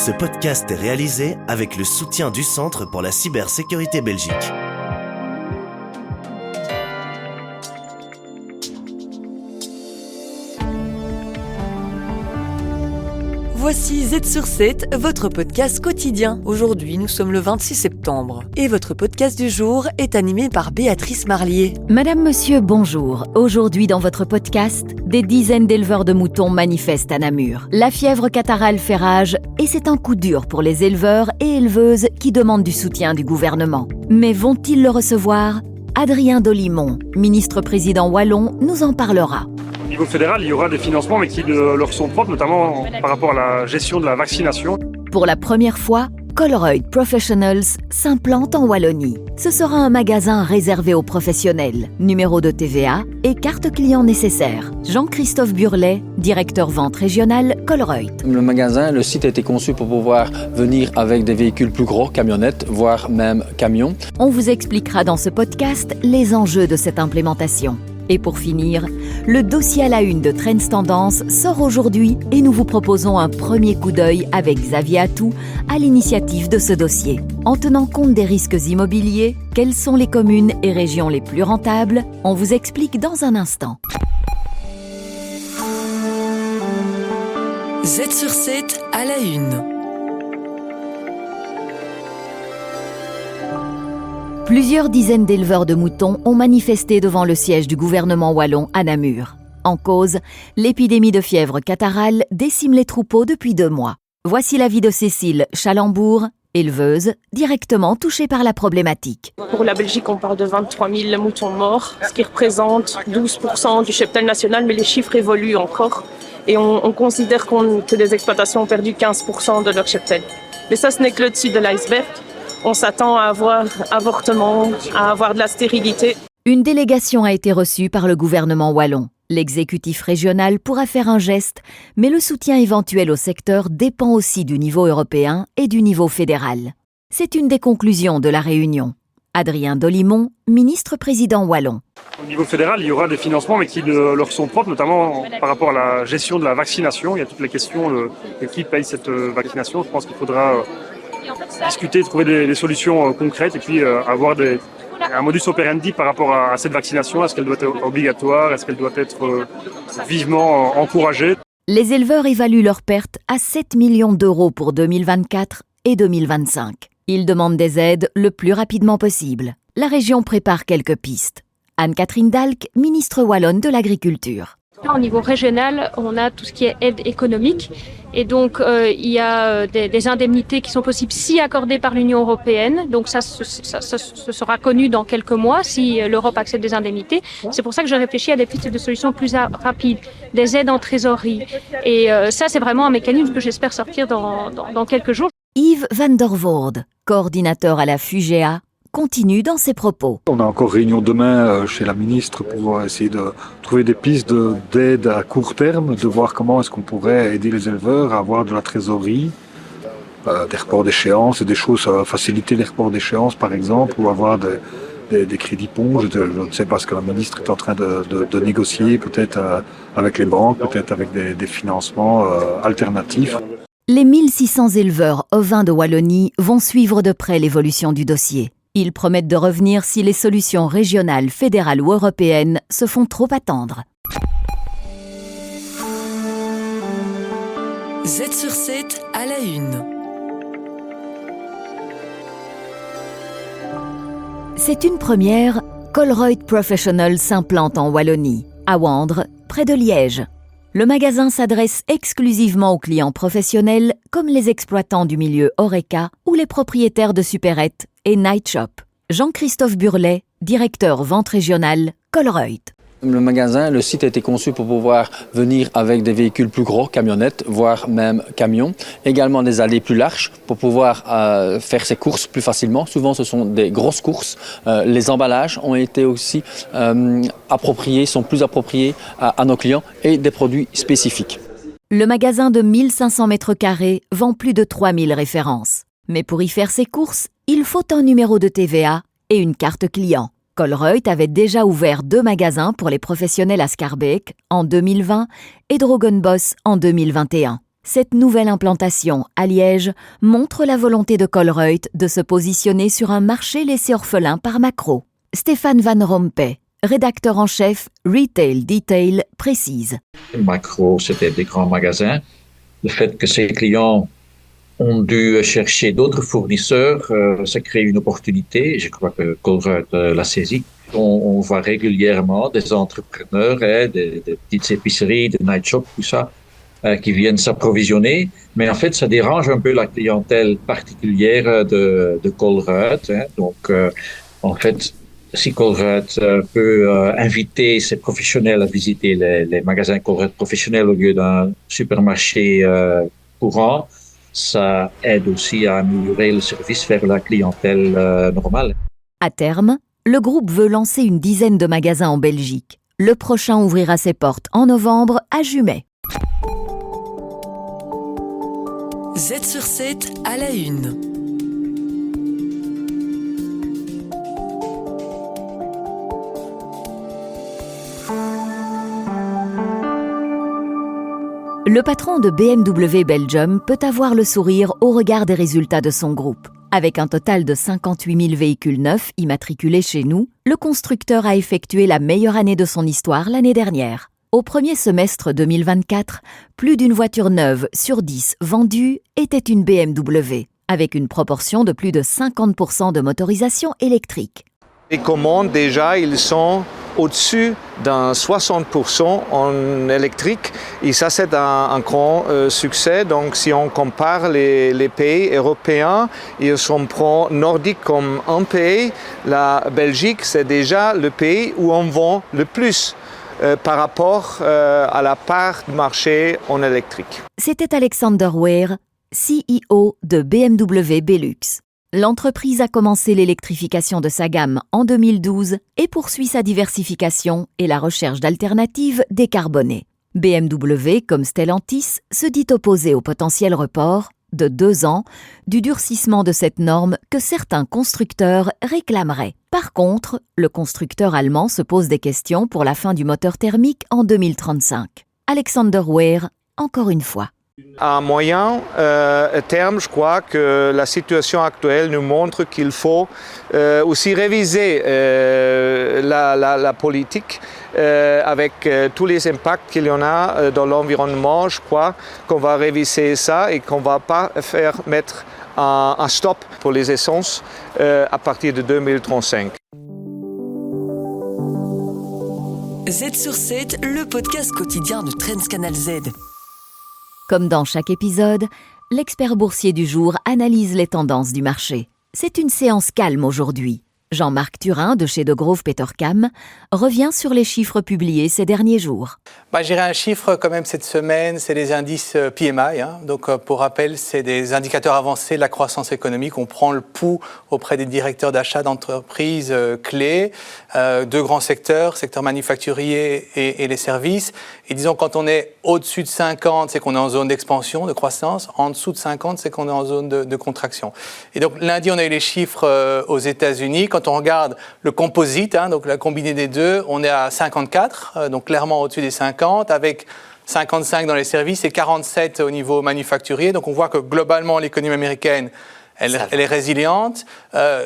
Ce podcast est réalisé avec le soutien du Centre pour la cybersécurité Belgique. Voici Z sur 7, votre podcast quotidien. Aujourd'hui, nous sommes le 26 septembre. Et votre podcast du jour est animé par Béatrice Marlier. Madame, monsieur, bonjour. Aujourd'hui, dans votre podcast, des dizaines d'éleveurs de moutons manifestent à Namur. La fièvre catarrhale fait rage et c'est un coup dur pour les éleveurs et éleveuses qui demandent du soutien du gouvernement. Mais vont-ils le recevoir ? Adrien Dolimon, ministre-président wallon, nous en parlera. Au niveau fédéral, il y aura des financements, mais qui leur sont propres, notamment par rapport à la gestion de la vaccination. Pour la première fois, Colruyt Professionals s'implante en Wallonie. Ce sera un magasin réservé aux professionnels, numéro de TVA et carte client nécessaire. Jean-Christophe Burlet, directeur vente régionale Colruyt. Le magasin, le site a été conçu pour pouvoir venir avec des véhicules plus gros, camionnettes, voire même camions. On vous expliquera dans ce podcast les enjeux de cette implémentation. Et pour finir, le dossier à la une de Trends Tendance sort aujourd'hui et nous vous proposons un premier coup d'œil avec Xavier Atou à l'initiative de ce dossier. En tenant compte des risques immobiliers, quelles sont les communes et régions les plus rentables ? On vous explique dans un instant. Z sur 7 à la une. Plusieurs dizaines d'éleveurs de moutons ont manifesté devant le siège du gouvernement wallon à Namur. En cause, l'épidémie de fièvre catarrhale décime les troupeaux depuis 2 mois. Voici l'avis de Cécile Chalembourg, éleveuse, directement touchée par la problématique. Pour la Belgique, on parle de 23 000 moutons morts, ce qui représente 12% du cheptel national, mais les chiffres évoluent encore. Et on considère que les exploitations ont perdu 15% de leur cheptel. Mais ça, ce n'est que le dessus de l'iceberg. On s'attend à avoir avortement, à avoir de la stérilité. Une délégation a été reçue par le gouvernement wallon. L'exécutif régional pourra faire un geste, mais le soutien éventuel au secteur dépend aussi du niveau européen et du niveau fédéral. C'est une des conclusions de la réunion. Adrien Dolimon, ministre-président wallon. Au niveau fédéral, il y aura des financements, mais qui leur sont propres, notamment par rapport à la gestion de la vaccination. Il y a toutes les questions de qui paye cette vaccination. Je pense qu'il faudra discuter, trouver des solutions concrètes et puis avoir un modus operandi par rapport à cette vaccination. Est-ce qu'elle doit être obligatoire ? Est-ce qu'elle doit être vivement encouragée ? Les éleveurs évaluent leurs pertes à 7 millions d'euros pour 2024 et 2025. Ils demandent des aides le plus rapidement possible. La région prépare quelques pistes. Anne-Catherine Dalck, ministre wallonne de l'Agriculture. Au niveau régional, on a tout ce qui est aide économique et donc il y a des indemnités qui sont possibles si accordées par l'Union européenne. Donc ça sera connu dans quelques mois si l'Europe accepte des indemnités. C'est pour ça que je réfléchis à des pistes de solutions plus rapides, des aides en trésorerie. Et ça, c'est vraiment un mécanisme que j'espère sortir dans quelques jours. Yves van der Voorde, coordinateur à la FUGEA, continue dans ses propos. On a encore réunion demain chez la ministre pour essayer de trouver des pistes d'aide à court terme, de voir comment est-ce qu'on pourrait aider les éleveurs à avoir de la trésorerie, des reports d'échéance, des choses, faciliter les reports d'échéance par exemple, ou avoir des crédits ponts. Je ne sais pas ce que la ministre est en train de négocier, peut-être avec les banques, peut-être avec des financements alternatifs. Les 1600 éleveurs ovins de Wallonie vont suivre de près l'évolution du dossier. Ils promettent de revenir si les solutions régionales, fédérales ou européennes se font trop attendre. Z sur 7 à la une. C'est une première, Colruyt Professionals s'implante en Wallonie, à Wandre, près de Liège. Le magasin s'adresse exclusivement aux clients professionnels comme les exploitants du milieu HORECA ou les propriétaires de supérettes et night shop. Jean-Christophe Burlet, directeur vente régionale, Colruyt. Le magasin, le site a été conçu pour pouvoir venir avec des véhicules plus gros, camionnettes, voire même camions. Également des allées plus larges pour pouvoir faire ses courses plus facilement. Souvent, ce sont des grosses courses. Les emballages ont été aussi sont plus appropriés à nos clients et des produits spécifiques. Le magasin de 1500 mètres carrés vend plus de 3000 références. Mais pour y faire ses courses, il faut un numéro de TVA et une carte client. Colruyt avait déjà ouvert 2 magasins pour les professionnels à Schaerbeek en 2020 et Drogenbos en 2021. Cette nouvelle implantation, à Liège, montre la volonté de Colruyt de se positionner sur un marché laissé orphelin par Makro. Stéphane Van Rompuy, rédacteur en chef Retail Detail, précise. Makro, c'était des grands magasins. Le fait que ces clients ont dû chercher d'autres fournisseurs, ça crée une opportunité. Je crois que Colruyt l'a saisi. On voit régulièrement des entrepreneurs, des petites épiceries, des night shops, tout ça, qui viennent s'approvisionner. Mais en fait, ça dérange un peu la clientèle particulière de Colruyt. Donc, en fait, si Colruyt peut inviter ses professionnels à visiter les magasins Colruyt professionnels au lieu d'un supermarché courant, ça aide aussi à améliorer le service vers la clientèle normale. À terme, le groupe veut lancer une dizaine de magasins en Belgique. Le prochain ouvrira ses portes en novembre à Jumet. Z sur 7 à la une. Le patron de BMW Belgium peut avoir le sourire au regard des résultats de son groupe. Avec un total de 58 000 véhicules neufs immatriculés chez nous, le constructeur a effectué la meilleure année de son histoire l'année dernière. Au premier semestre 2024, plus d'une voiture neuve sur 10 vendue était une BMW, avec une proportion de plus de 50% de motorisation électrique. Les commandes, déjà, ils sont au-dessus d'un 60% en électrique. Et ça, c'est un grand succès. Donc, si on compare les pays européens, et si on prend Nordique comme un pays, la Belgique, c'est déjà le pays où on vend le plus par rapport à la part du marché en électrique. C'était Alexander Weir, CEO de BMW Belux. L'entreprise a commencé l'électrification de sa gamme en 2012 et poursuit sa diversification et la recherche d'alternatives décarbonées. BMW, comme Stellantis, se dit opposé au potentiel report de 2 ans du durcissement de cette norme que certains constructeurs réclameraient. Par contre, le constructeur allemand se pose des questions pour la fin du moteur thermique en 2035. Alexander Weir, encore une fois. À moyen terme, je crois que la situation actuelle nous montre qu'il faut aussi réviser la politique avec tous les impacts qu'il y en a dans l'environnement. Je crois qu'on va réviser ça et qu'on ne va pas mettre un stop pour les essences à partir de 2035. Z sur 7, le podcast quotidien de Trends Canal Z. Comme dans chaque épisode, l'expert boursier du jour analyse les tendances du marché. C'est une séance calme aujourd'hui. Jean-Marc Turin de chez Degroof Petercam revient sur les chiffres publiés ces derniers jours. Je dirais un chiffre quand même cette semaine, c'est les indices PMI. Donc pour rappel, c'est des indicateurs avancés de la croissance économique. On prend le pouls auprès des directeurs d'achat d'entreprises clés, 2 grands secteurs, secteur manufacturier et les services. Et disons quand on est au-dessus de 50, c'est qu'on est en zone d'expansion, de croissance. En dessous de 50, c'est qu'on est en zone de contraction. Et donc lundi, on a eu les chiffres aux États-Unis. Quand on regarde le composite, donc la combinée des deux, on est à 54, donc clairement au-dessus des 50, avec 55 dans les services et 47 au niveau manufacturier. Donc on voit que globalement, l'économie américaine, elle est résiliente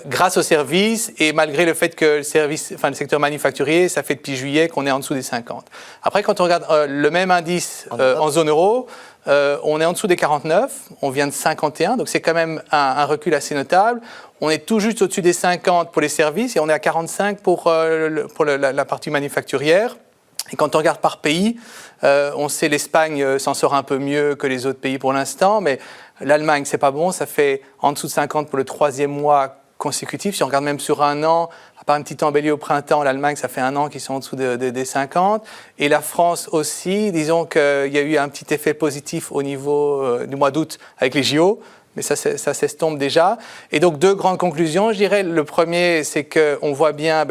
grâce aux services et malgré le fait que le secteur manufacturier, ça fait depuis juillet qu'on est en dessous des 50. Après, quand on regarde le même indice en zone euro, on est en dessous des 49, on vient de 51, donc c'est quand même un recul assez notable. On est tout juste au-dessus des 50 pour les services et on est à 45 pour la partie manufacturière. Et quand on regarde par pays, on sait l'Espagne s'en sort un peu mieux que les autres pays pour l'instant, mais l'Allemagne, c'est pas bon, ça fait en dessous de 50 pour le 3e mois consécutif. Si on regarde même sur un an, à part un petit embelli au printemps, l'Allemagne, ça fait un an qu'ils sont en dessous des 50. Et la France aussi, disons qu'il y a eu un petit effet positif au niveau du mois d'août avec les JO, mais ça s'estompe déjà. Et donc, 2 grandes conclusions, je dirais. Le premier, c'est qu'on voit bien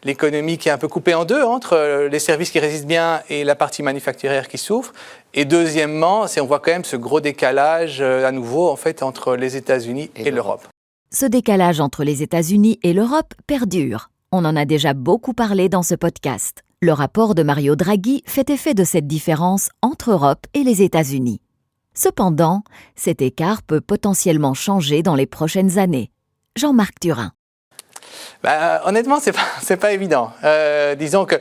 l'économie qui est un peu coupée en deux entre les services qui résistent bien et la partie manufacturière qui souffre. Et deuxièmement, on voit quand même ce gros décalage à nouveau en fait, entre les États-Unis et l'Europe. Ce décalage entre les États-Unis et l'Europe perdure. On en a déjà beaucoup parlé dans ce podcast. Le rapport de Mario Draghi fait effet de cette différence entre Europe et les États-Unis. Cependant, cet écart peut potentiellement changer dans les prochaines années. Jean-Marc Turin. Honnêtement, c'est pas évident. Disons que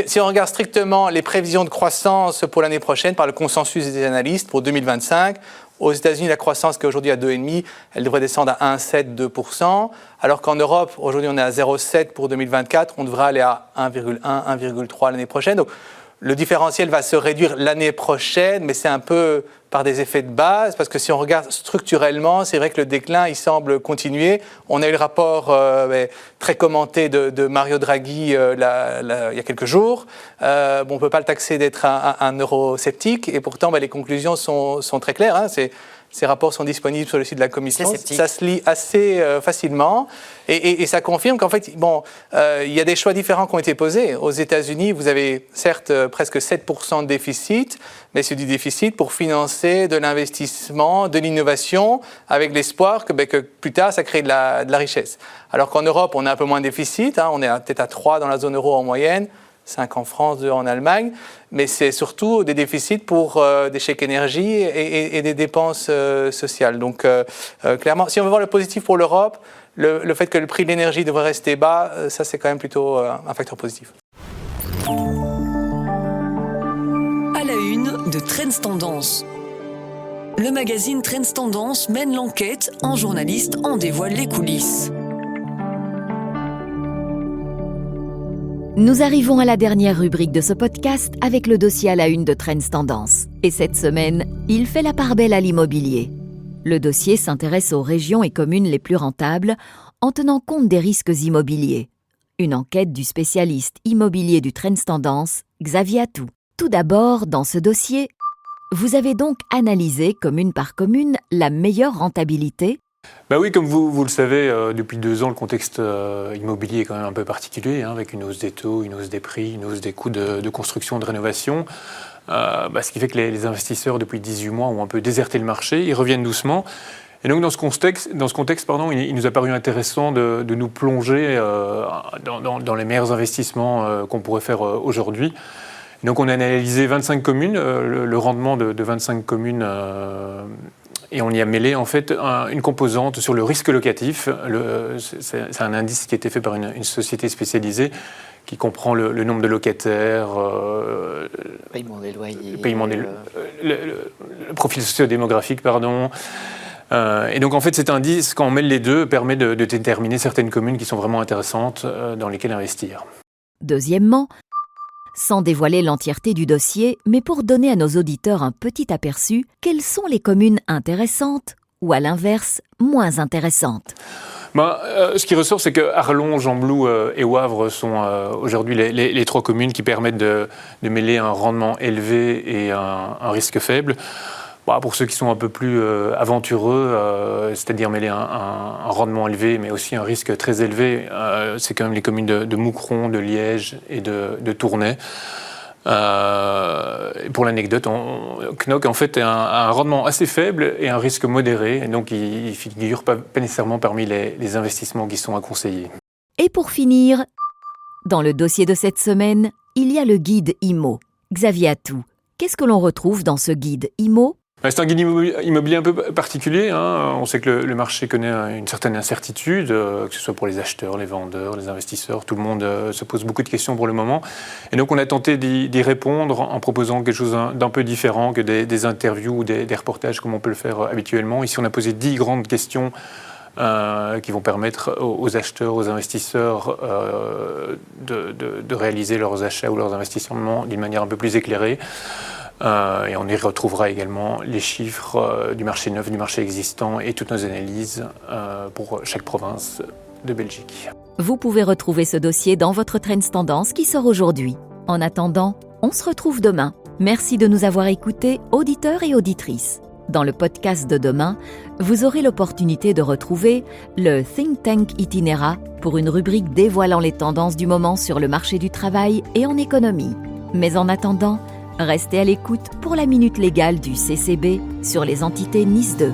si on regarde strictement les prévisions de croissance pour l'année prochaine par le consensus des analystes pour 2025, aux États-Unis, la croissance qui est aujourd'hui à 2,5, elle devrait descendre à 1,7, 2%, alors qu'en Europe, aujourd'hui, on est à 0,7 pour 2024, on devrait aller à 1,1, 1,3 l'année prochaine. Donc, le différentiel va se réduire l'année prochaine, mais c'est un peu par des effets de base, parce que si on regarde structurellement, c'est vrai que le déclin, il semble continuer. On a eu le rapport très commenté de Mario Draghi il y a quelques jours. On ne peut pas le taxer d'être un eurosceptique, et pourtant les conclusions sont très claires. Ces rapports sont disponibles sur le site de la Commission. Ça se lit assez facilement et ça confirme qu'en fait, il y a des choix différents qui ont été posés. Aux États-Unis, vous avez certes presque 7% de déficit, mais c'est du déficit pour financer de l'investissement, de l'innovation, avec l'espoir que plus tard, ça crée de la richesse. Alors qu'en Europe, on a un peu moins de déficit. On est peut-être à 3 dans la zone euro en moyenne. 5 en France, 2 en Allemagne, mais c'est surtout des déficits pour des chèques énergie et des dépenses sociales. Donc clairement, si on veut voir le positif pour l'Europe, le fait que le prix de l'énergie devrait rester bas, ça c'est quand même plutôt un facteur positif. À la une de Trends Tendance. Le magazine Trends Tendance mène l'enquête, un journaliste en dévoile les coulisses. Nous arrivons à la dernière rubrique de ce podcast avec le dossier à la une de Trends Tendance. Et cette semaine, il fait la part belle à l'immobilier. Le dossier s'intéresse aux régions et communes les plus rentables en tenant compte des risques immobiliers. Une enquête du spécialiste immobilier du Trends Tendance, Xavier Atou. Tout d'abord, dans ce dossier, vous avez donc analysé commune par commune la meilleure rentabilité. Oui, comme vous le savez, depuis 2 ans, le contexte immobilier est quand même un peu particulier, avec une hausse des taux, une hausse des prix, une hausse des coûts de construction, de rénovation. Ce qui fait que les investisseurs, depuis 18 mois, ont un peu déserté le marché. Ils reviennent doucement. Et donc, dans ce contexte, il nous a paru intéressant de nous plonger dans les meilleurs investissements qu'on pourrait faire aujourd'hui. Donc, on a analysé 25 communes, le rendement de 25 communes. Et on y a mêlé en fait une composante sur le risque locatif. C'est un indice qui a été fait par une société spécialisée qui comprend le nombre de locataires, le paiement des loyers, le profil socio-démographique, pardon. Et donc en fait cet indice, quand on mêle les deux, permet de déterminer certaines communes qui sont vraiment intéressantes dans lesquelles investir. Deuxièmement, sans dévoiler l'entièreté du dossier, mais pour donner à nos auditeurs un petit aperçu, quelles sont les communes intéressantes ou à l'inverse, moins intéressantes ? Ce qui ressort, c'est que Arlon, Gembloux et Wavre sont aujourd'hui les 3 communes qui permettent de mêler un rendement élevé et un risque faible. Pour ceux qui sont un peu plus aventureux, c'est-à-dire mêler un rendement élevé, mais aussi un risque très élevé, c'est quand même les communes de Moucron, de Liège et de Tournai. Pour l'anecdote, Knock en fait a un rendement assez faible et un risque modéré, et donc il ne figure pas nécessairement parmi les investissements qui sont à conseiller. Et pour finir, dans le dossier de cette semaine, il y a le guide IMO. Xavier Atou, qu'est-ce que l'on retrouve dans ce guide IMO ? C'est un guide immobilier un peu particulier. On sait que le marché connaît une certaine incertitude, que ce soit pour les acheteurs, les vendeurs, les investisseurs. Tout le monde se pose beaucoup de questions pour le moment. Et donc on a tenté d'y répondre en proposant quelque chose d'un peu différent que des interviews ou des reportages comme on peut le faire habituellement. Ici on a posé 10 grandes questions qui vont permettre aux acheteurs, aux investisseurs de réaliser leurs achats ou leurs investissements d'une manière un peu plus éclairée. Et on y retrouvera également les chiffres du marché neuf, du marché existant et toutes nos analyses pour chaque province de Belgique. Vous pouvez retrouver ce dossier dans votre Trends Tendance qui sort aujourd'hui. En attendant, on se retrouve demain. Merci de nous avoir écoutés, auditeurs et auditrices. Dans le podcast de demain, vous aurez l'opportunité de retrouver le Think Tank Itinéra pour une rubrique dévoilant les tendances du moment sur le marché du travail et en économie. Mais en attendant, restez à l'écoute pour la Minute Légale du CCB sur les entités NIS 2.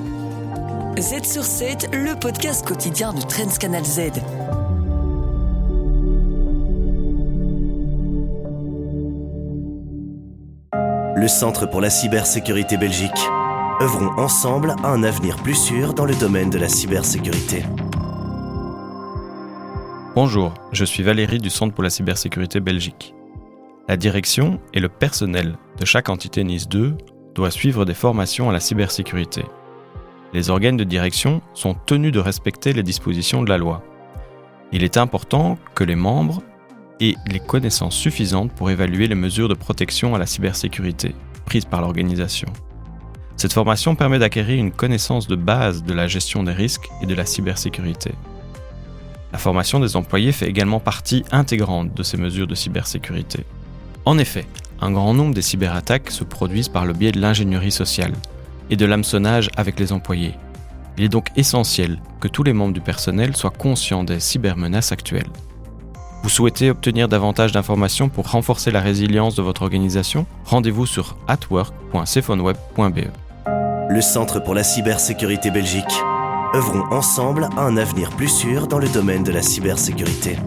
Z sur 7, le podcast quotidien de Trends Canal Z. Le Centre pour la cybersécurité Belgique. Œuvrons ensemble à un avenir plus sûr dans le domaine de la cybersécurité. Bonjour, je suis Valérie du Centre pour la cybersécurité Belgique. La direction et le personnel de chaque entité NIS 2 doivent suivre des formations à la cybersécurité. Les organes de direction sont tenus de respecter les dispositions de la loi. Il est important que les membres aient les connaissances suffisantes pour évaluer les mesures de protection à la cybersécurité prises par l'organisation. Cette formation permet d'acquérir une connaissance de base de la gestion des risques et de la cybersécurité. La formation des employés fait également partie intégrante de ces mesures de cybersécurité. En effet, un grand nombre des cyberattaques se produisent par le biais de l'ingénierie sociale et de l'hameçonnage avec les employés. Il est donc essentiel que tous les membres du personnel soient conscients des cybermenaces actuelles. Vous souhaitez obtenir davantage d'informations pour renforcer la résilience de votre organisation ? Rendez-vous sur atwork.cephoneweb.be. Le Centre pour la cybersécurité Belgique. Œuvrons ensemble à un avenir plus sûr dans le domaine de la cybersécurité.